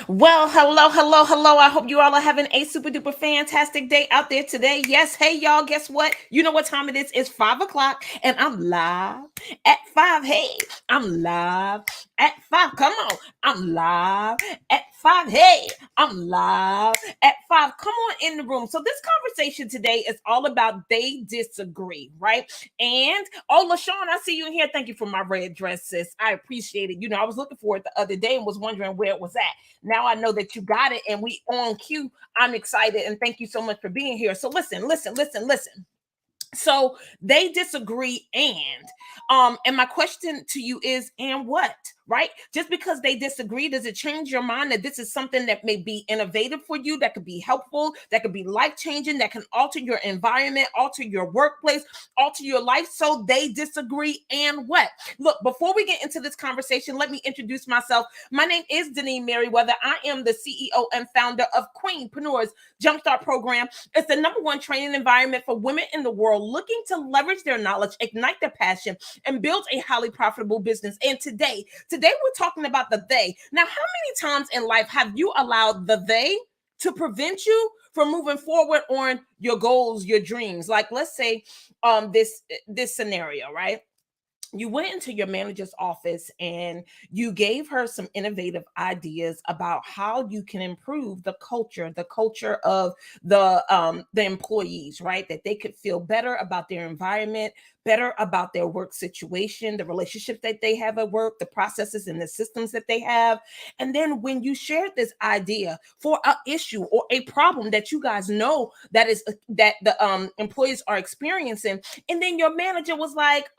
Well, hello, hello, hello. I hope you all are having a super duper fantastic day out there today. Yes, hey, y'all, guess what? You know what time it is? It's 5 o'clock, and I'm live at 5. Hey, I'm live at 5. Come on, I'm live at 5. Hey, I'm live at 5. Come on in the room. So, this conversation today is all about they disagree, right? And oh, LaShawn, I see you in here. Thank you for my red dress, sis. I appreciate it. I was looking for it the other day and was wondering where it was at. Now I know that you got it and we on cue. I'm excited and thank you so much for being here. So listen. So they disagree and my question to you is and what, right? Just because they disagree, does it change your mind that this is something that may be innovative for you, that could be helpful, that could be life changing, that can alter your environment, alter your workplace, alter your life? So they disagree and what? Look, before we get into this conversation, let me introduce myself. My name is Deneen Merriweather. I am the CEO and founder of Queenpreneurs Jumpstart Program. It's the number one training environment for women in the world looking to leverage their knowledge, ignite their passion, and build a highly profitable business. And today we're talking about the they. Now, how many times in life have you allowed the they to prevent you from moving forward on your goals, your dreams? Like, let's say this scenario, right? You went into your manager's office and you gave her some innovative ideas about how you can improve the culture of the employees, right? That they could feel better about their environment, better about their work situation, the relationship that they have at work, the processes and the systems that they have. And then when you shared this idea for an issue or a problem that you guys know that the employees are experiencing, and then your manager was like,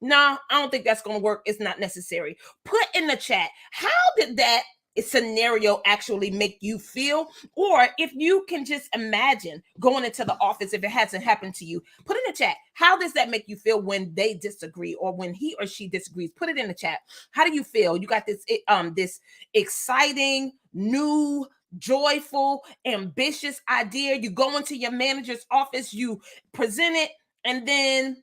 nah, I don't think that's going to work. It's not necessary. Put in the chat, how did that scenario actually make you feel? Or if you can just imagine going into the office, if it hasn't happened to you, put in the chat, how does that make you feel when they disagree or when he or she disagrees? Put it in the chat. How do you feel? You got this exciting, new, joyful, ambitious idea. You go into your manager's office, you present it, and then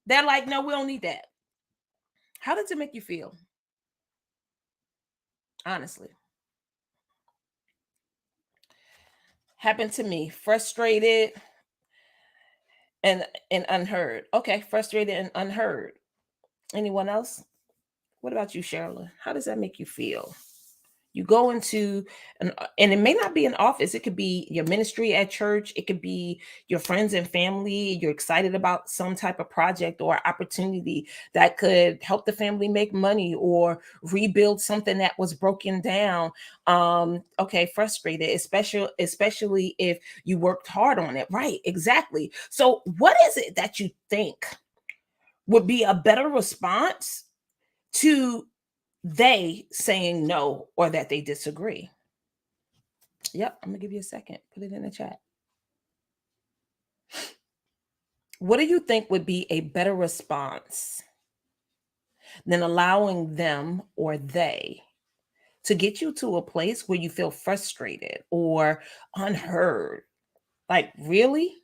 they're like, no, we don't need that. How does it make you feel? Honestly. Happened to me. Frustrated and unheard. Okay, frustrated and unheard. Anyone else? What about you, Sherilyn? How does that make you feel? You go into and it may not be an office. It could be your ministry at church. It could be your friends and family. You're excited about some type of project or opportunity that could help the family make money or rebuild something that was broken down. Okay, frustrated, especially if you worked hard on it. Right, exactly. So what is it that you think would be a better response to they saying no or that they disagree? Yep, I'm gonna give you a second. Put it in the chat. What do you think would be a better response than allowing them or they to get you to a place where you feel frustrated or unheard? Like, really?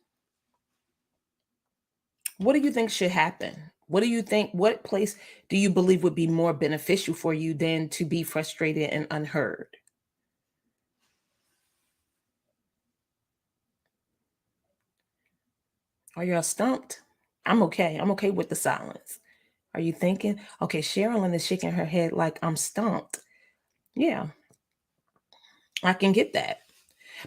What do you think should happen? What do you think? What place do you believe would be more beneficial for you than to be frustrated and unheard? Are you all stumped? I'm okay. I'm okay with the silence. Are you thinking? Okay, Sherilyn is shaking her head like I'm stumped. Yeah, I can get that.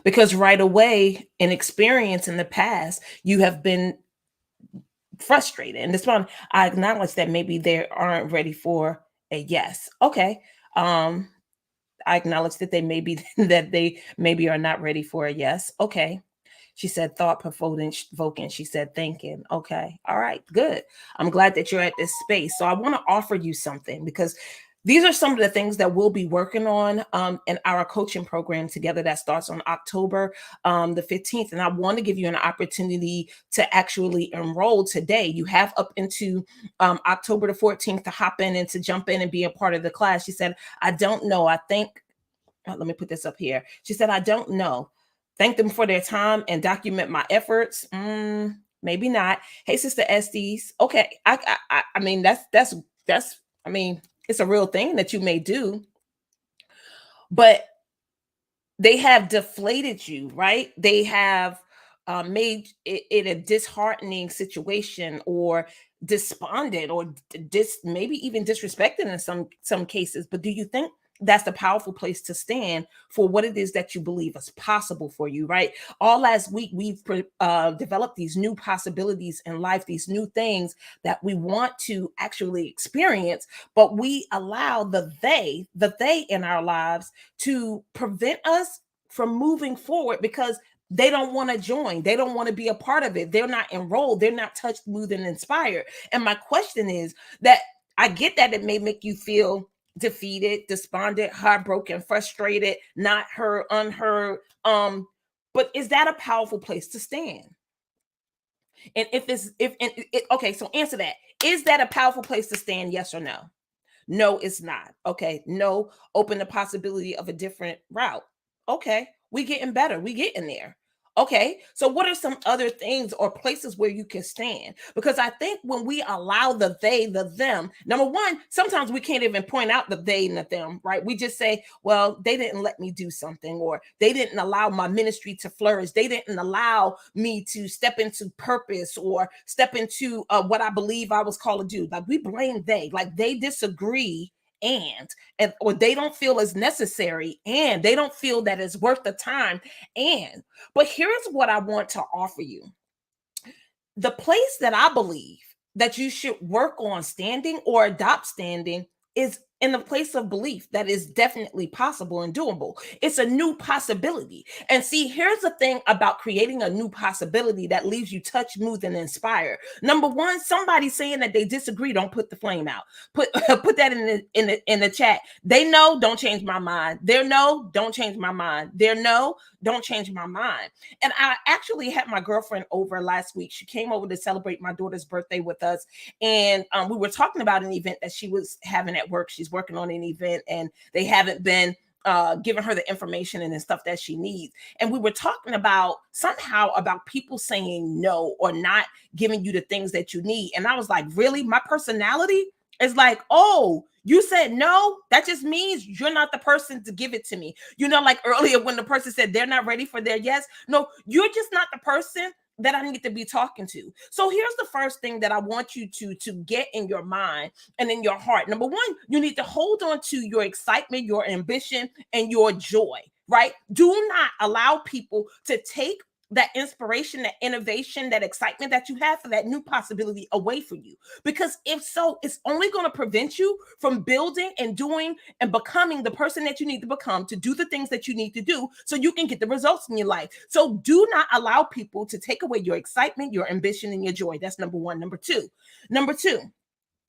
Because right away, in experience in the past, you have been frustrated. And this one, I acknowledge that maybe they aren't ready for a yes. Okay. Um, I acknowledge that they may be that they maybe are not ready for a yes. Okay. She said thought provoking. She said thinking. Okay. All right. Good. I'm glad that you're at this space. So I want to offer you something because these are some of the things that we'll be working on in our coaching program together that starts on October the 15th. And I want to give you an opportunity to actually enroll today. You have up into October the 14th to hop in and to jump in and be a part of the class. She said, I don't know. I think, let me put this up here. She said, I don't know. Thank them for their time and document my efforts. Maybe not. Hey, Sister Estes. Okay. I mean, that's, I mean, it's a real thing that you may do, but they have deflated you, right? They have made it a disheartening situation, or despondent, or maybe even disrespected in some cases. But do you think that's the powerful place to stand for what it is that you believe is possible for you, right? All last week, we've developed these new possibilities in life, these new things that we want to actually experience, but we allow the they in our lives to prevent us from moving forward because they don't want to join. They don't want to be a part of it. They're not enrolled. They're not touched, moved, and inspired. And my question is that I get that it may make you feel defeated, despondent, heartbroken, frustrated, not heard, unheard. But is that a powerful place to stand? And if it's if and it, okay, so answer that. Is that a powerful place to stand? Yes or no? No, it's not. Okay. No, open the possibility of a different route. Okay. We getting better. We getting there. Okay. So what are some other things or places where you can stand? Because I think when we allow the they, the them, number one, sometimes we can't even point out the they and the them, right? We just say, well, they didn't let me do something, or they didn't allow my ministry to flourish. They didn't allow me to step into purpose or step into what I believe I was called to do. Like we blame they, like they disagree, and or they don't feel as necessary, and they don't feel that it's worth the time. And but here's what I want to offer you. The place that I believe that you should work on standing or adopt standing is in the place of belief that is definitely possible and doable. It's a new possibility. And see, here's the thing about creating a new possibility that leaves you touched, moved, and inspired. Number one, somebody saying that they disagree, don't put the flame out. Put put that in the chat. They know, don't change my mind. Their no, don't change my mind. Their no, don't change my mind. And I actually had my girlfriend over last week. She came over to celebrate my daughter's birthday with us. And we were talking about an event that she was having at work. She's working on an event, and they haven't been giving her the information and the stuff that she needs. And we were talking about somehow about people saying no or not giving you the things that you need. And I was like, really? My personality is like, oh, you said no, that just means you're not the person to give it to me. You know, like earlier when the person said they're not ready for their yes. No, you're just not the person that I need to be talking to. So here's the first thing that I want you to get in your mind and in your heart. Number one, you need to hold on to your excitement, your ambition, and your joy, right? Do not allow people to take that inspiration, that innovation, that excitement that you have for that new possibility away from you. Because if so, it's only going to prevent you from building and doing and becoming the person that you need to become to do the things that you need to do so you can get the results in your life. So do not allow people to take away your excitement, your ambition, and your joy. That's number one. Number two,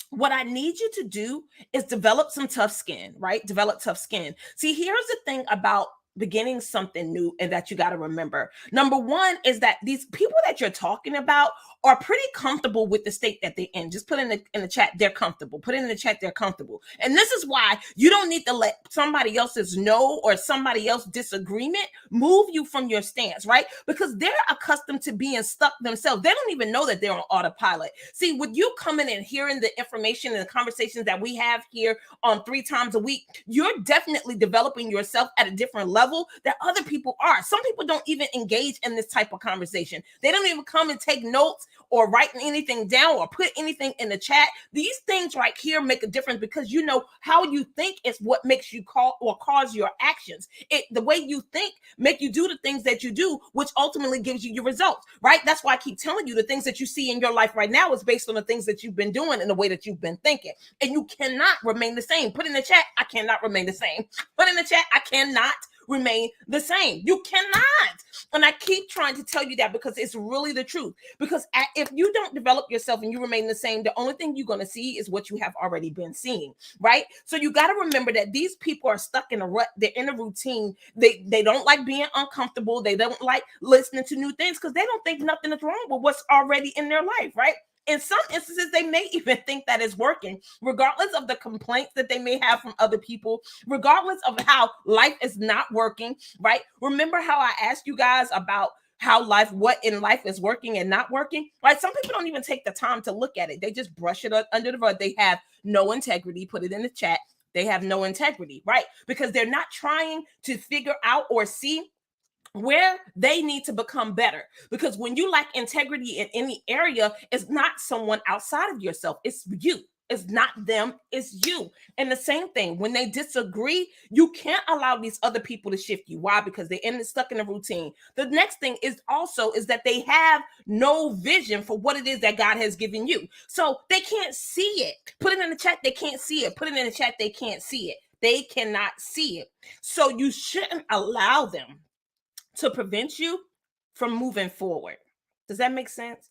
what I need you to do is develop some tough skin, right? Develop tough skin. See, here's the thing about beginning something new and that you got to remember. Number one is that these people that you're talking about are pretty comfortable with the state that they're in. Just put in the chat, they're comfortable. Put in the chat, they're comfortable. And this is why you don't need to let somebody else's no or somebody else's disagreement move you from your stance, right? Because they're accustomed to being stuck themselves. They don't even know that they're on autopilot. See, with you coming and hearing the information and the conversations that we have here on 3 times a week, you're definitely developing yourself at a different level that other people are. Some people don't even engage in this type of conversation. They don't even come and take notes or write anything down or put anything in the chat. These things right here make a difference because you know how you think is what makes you call or cause your actions. The way you think make you do the things that you do, which ultimately gives you your results, right? That's why I keep telling you the things that you see in your life right now is based on the things that you've been doing and the way that you've been thinking. And you cannot remain the same. Put in the chat, I cannot remain the same. Put in the chat, I cannot remain the same. You cannot. And I keep trying to tell you that because it's really the truth. Because if you don't develop yourself and you remain the same, the only thing you're going to see is what you have already been seeing, right? So you got to remember that these people are stuck in a rut. They're in a routine. They don't like being uncomfortable. They don't like listening to new things because they don't think nothing is wrong with what's already in their life, right? In some instances, they may even think that it's working, regardless of the complaints that they may have from other people, regardless of how life is not working, right? Remember how I asked you guys about how what in life is working and not working, right? Some people don't even take the time to look at it. They just brush it under the rug. They have no integrity. Put it in the chat. They have no integrity, right? Because they're not trying to figure out or see where they need to become better. Because when you lack integrity in any area, it's not someone outside of yourself, it's you. It's not them, it's you. And the same thing, when they disagree, you can't allow these other people to shift you. Why? Because they're stuck in a routine. The next thing is also is that they have no vision for what it is that God has given you. So they can't see it. Put it in the chat, they can't see it. Put it in the chat, they can't see it. They cannot see it. So you shouldn't allow them to prevent you from moving forward. Does that make sense?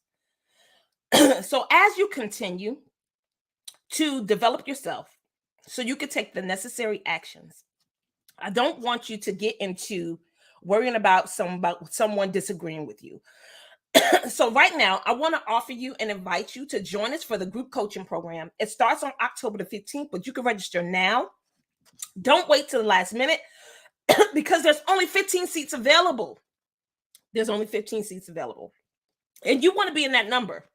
So as you continue to develop yourself so you can take the necessary actions, I don't want you to get into worrying about someone disagreeing with you. So right now, I want to offer you and invite you to join us for the group coaching program. It starts on October the 15th, but you can register now. Don't wait till the last minute because there's only 15 seats available. There's only 15 seats available. And you want to be in that number,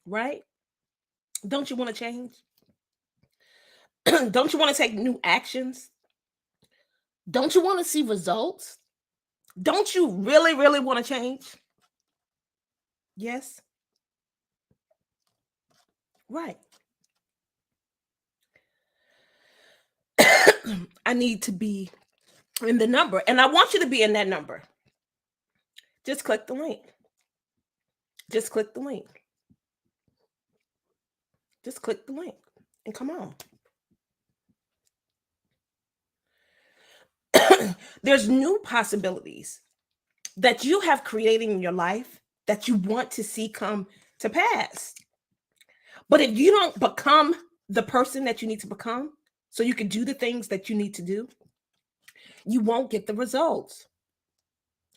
right? Don't you want to change? Don't you want to take new actions? Don't you want to see results? Don't you really, really want to change? Yes. Right. I need to be in the number, and I want you to be in that number. Just click the link. Just click the link. Just click the link and come on. There's new possibilities that you have created in your life that you want to see come to pass. But if you don't become the person that you need to become so you can do the things that you need to do, you won't get the results.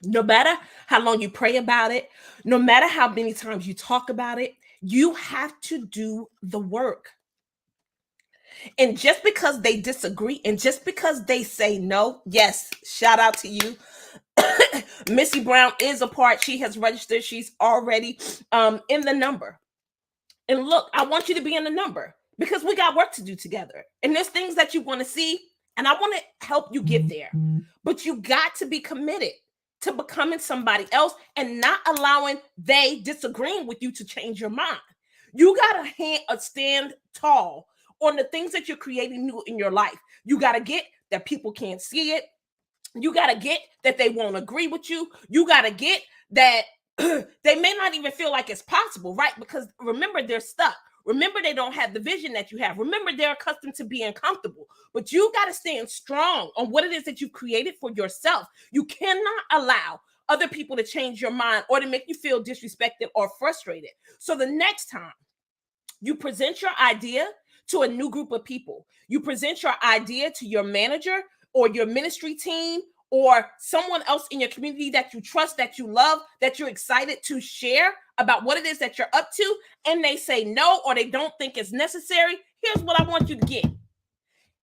No matter how long you pray about it, no matter how many times you talk about it, you have to do the work. And just because they disagree and just because they say no, yes, shout out to you. Missy Brown is a part. She has registered. She's already in the number. And look, I want you to be in the number because we got work to do together. And there's things that you want to see, and I want to help you get there. But you got to be committed to becoming somebody else and not allowing they disagreeing with you to change your mind. You got to stand tall on the things that you're creating new in your life. You got to get that people can't see it. You got to get that they won't agree with you. You got to get that they may not even feel like it's possible, right? Because remember, they're stuck. Remember, they don't have the vision that you have. Remember, they're accustomed to being comfortable. But you got to stand strong on what it is that you've created for yourself. You cannot allow other people to change your mind or to make you feel disrespected or frustrated. So the next time you present your idea to a new group of people, you present your idea to your manager or your ministry team or someone else in your community that you trust, that you love, that you're excited to share about what it is that you're up to, and they say no or they don't think it's necessary, here's what I want you to get.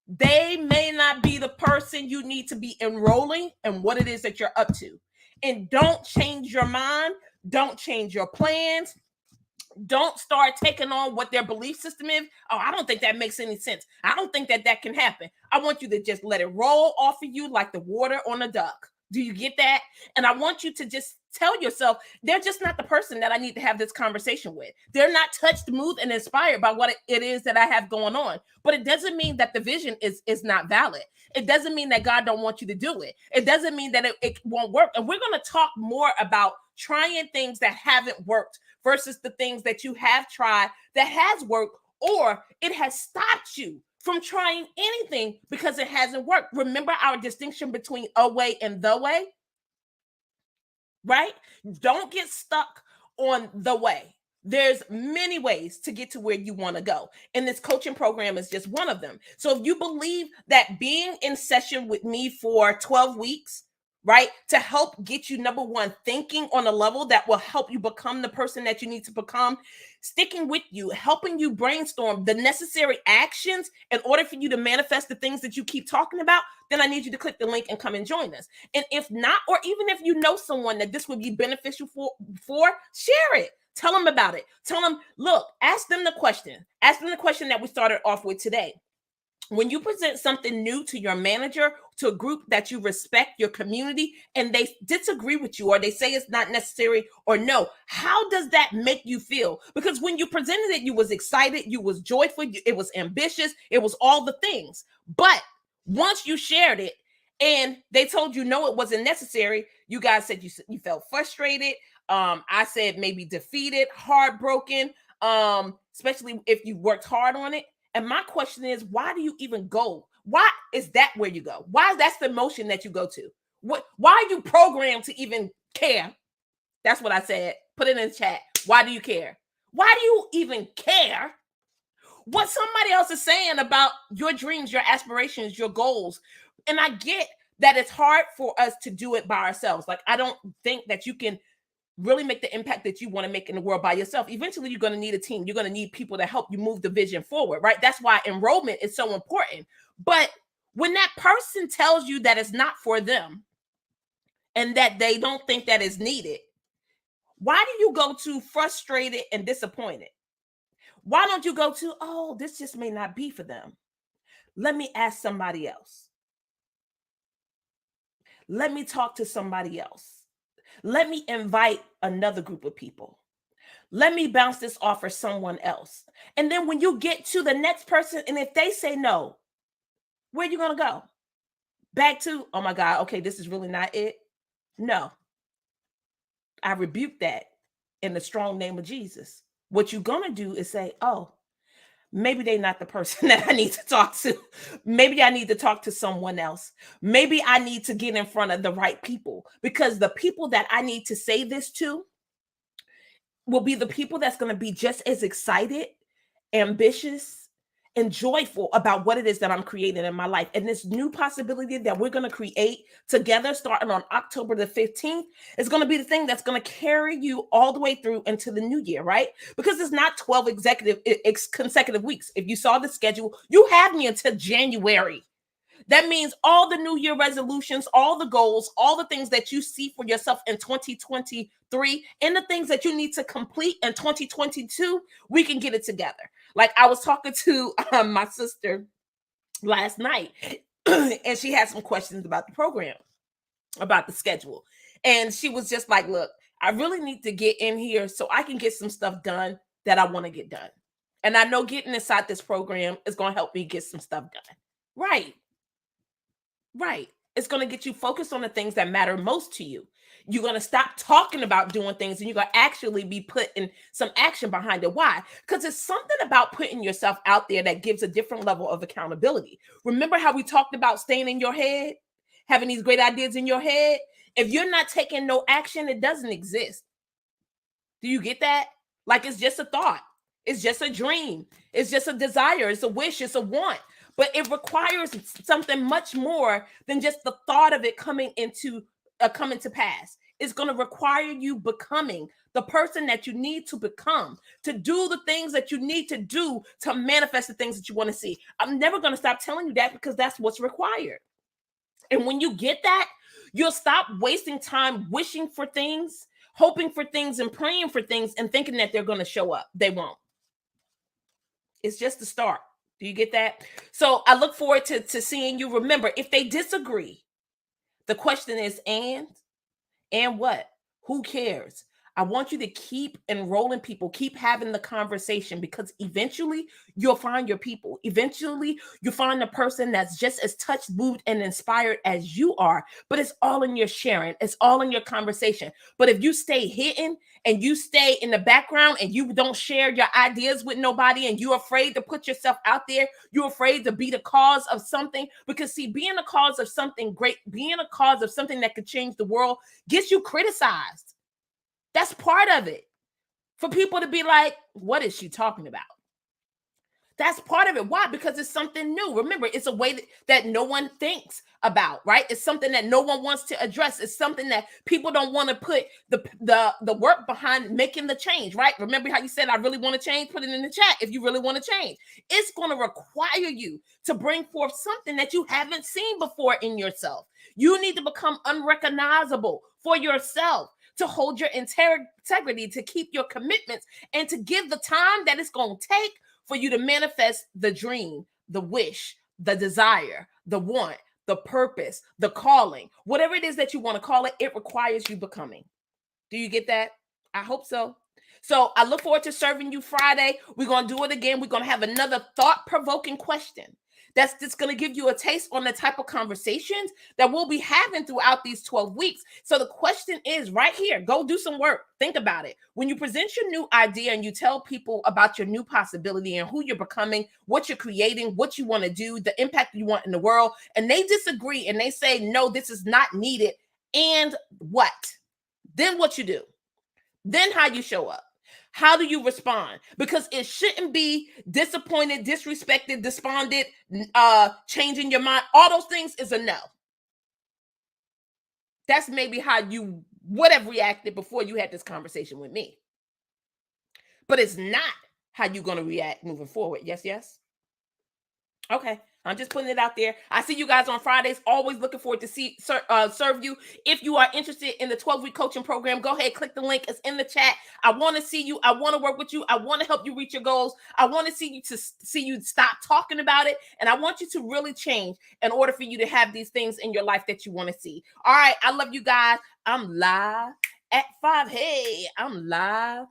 They may not be the person you need to be enrolling in what it is that you're up to. And don't change your mind. Don't change your plans. Don't start taking on what their belief system is. Oh, I don't think that makes any sense. I don't think that can happen. I want you to just let it roll off of you like the water on a duck. Do you get that? And I want you to just tell yourself, they're just not the person that I need to have this conversation with. They're not touched, moved, and inspired by what it is that I have going on. But it doesn't mean that the vision is not valid. It doesn't mean that God don't want you to do it. It doesn't mean that it won't work. And we're going to talk more about trying things that haven't worked versus the things that you have tried that has worked, or it has stopped you from trying anything because it hasn't worked. Remember our distinction between a way and the way, right? Don't get stuck on the way. There's many ways to get to where you want to go. And this coaching program is just one of them. So if you believe that being in session with me for 12 weeks, right, to help get you, number one, thinking on a level that will help you become the person that you need to become, sticking with you, helping you brainstorm the necessary actions in order for you to manifest the things that you keep talking about, then I need you to click the link and come and join us. And if not, or even if you know someone that this would be beneficial for, share it. Tell them about it. Tell them, look, ask them the question. Ask them the question that we started off with today. When you present something new to your manager, to a group that you respect, your community, and they disagree with you or they say it's not necessary or no, how does that make you feel? Because when you presented it, you was excited, you was joyful, it was ambitious, it was all the things. But once you shared it and they told you no, it wasn't necessary, you guys said you felt frustrated. I said maybe defeated, heartbroken, especially if you worked hard on it. And my question is, why do you even go? Why is that where you go? Why is that the emotion that you go to? Why are you programmed to even care? That's what I said. Put it in the chat. Why do you care? Why do you even care what somebody else is saying about your dreams, your aspirations, your goals? And I get that it's hard for us to do it by ourselves. Like, I don't think that you can really make the impact that you want to make in the world by yourself. Eventually, you're going to need a team. You're going to need people to help you move the vision forward, right? That's why enrollment is so important. But when that person tells you that it's not for them and that they don't think that is needed, why do you go to frustrated and disappointed? Why don't you go to, oh, this just may not be for them? Let me ask somebody else. Let me talk to somebody else. Let me invite another group of people. Let me bounce this off for someone else. And then when you get to the next person, and if they say no, where are you going to go? Back to, oh my God, okay, this is really not it. No. I rebuke that in the strong name of Jesus. What you're going to do is say, oh, maybe they're not the person that I need to talk to. Maybe I need to talk to someone else. Maybe I need to get in front of the right people, because the people that I need to say this to will be the people that's going to be just as excited, ambitious, and joyful about what it is that I'm creating in my life. And this new possibility that we're going to create together starting on October the 15th is going to be the thing that's going to carry you all the way through into the new year, right? Because it's not 12 consecutive weeks. If you saw the schedule, you have me until January. That means all the New Year resolutions, all the goals, all the things that you see for yourself in 2023, and the things that you need to complete in 2022, we can get it together. Like, I was talking to my sister last night, and she had some questions about the program, about the schedule. And she was just like, look, I really need to get in here so I can get some stuff done that I want to get done. And I know getting inside this program is going to help me get some stuff done. Right. Right. It's going to get you focused on the things that matter most to you. You're going to stop talking about doing things and you're going to actually be putting some action behind it. Why? Because it's something about putting yourself out there that gives a different level of accountability. Remember how we talked about staying in your head, having these great ideas in your head? If you're not taking no action, it doesn't exist. Do you get that? Like, it's just a thought. It's just a dream. It's just a desire. It's a wish. It's a want. But it requires something much more than just the thought of it coming to pass. It's going to require you becoming the person that you need to become, to do the things that you need to do to manifest the things that you want to see. I'm never going to stop telling you that, because that's what's required. And when you get that, you'll stop wasting time wishing for things, hoping for things, and praying for things and thinking that they're going to show up. They won't. It's just the start. Do you get that? So I look forward to seeing you. Remember, if they disagree, the question is, and what? Who cares? I want you to keep enrolling people, keep having the conversation, because eventually you'll find your people. Eventually you'll find the person that's just as touched, moved, and inspired as you are. But it's all in your sharing. It's all in your conversation. But if you stay hidden and you stay in the background and you don't share your ideas with nobody, and you're afraid to put yourself out there, you're afraid to be the cause of something, because see, being a cause of something great, being a cause of something that could change the world gets you criticized. That's part of it. For people to be like, what is she talking about? That's part of it. Why? Because it's something new. Remember, it's a way that no one thinks about, right? It's something that no one wants to address. It's something that people don't want to put the work behind making the change, right? Remember how you said, I really want to change? Put it in the chat if you really want to change. It's going to require you to bring forth something that you haven't seen before in yourself. You need to become unrecognizable for yourself, to hold your integrity, to keep your commitments, and to give the time that it's going to take for you to manifest the dream, the wish, the desire, the want, the purpose, the calling, whatever it is that you want to call it, it requires you becoming. Do you get that? I hope so. So I look forward to serving you Friday. We're going to do it again. We're going to have another thought-provoking question that's just going to give you a taste on the type of conversations that we'll be having throughout these 12 weeks. So the question is right here. Go do some work. Think about it. When you present your new idea and you tell people about your new possibility and who you're becoming, what you're creating, what you want to do, the impact you want in the world, and they disagree and they say, no, this is not needed, and what? Then what you do? Then how you show up? How do you respond? Because it shouldn't be disappointed, disrespected, despondent, changing your mind. All those things is a no. That's maybe how you would have reacted before you had this conversation with me. But it's not how you're going to react moving forward. Yes, yes? Okay. I'm just putting it out there. I see you guys on Fridays. Always looking forward to serve you. If you are interested in the 12-week coaching program, go ahead, click the link. It's in the chat. I want to see you. I want to work with you. I want to help you reach your goals. I want to see you stop talking about it. And I want you to really change in order for you to have these things in your life that you want to see. All right. I love you guys. I'm live at 5. Hey, I'm live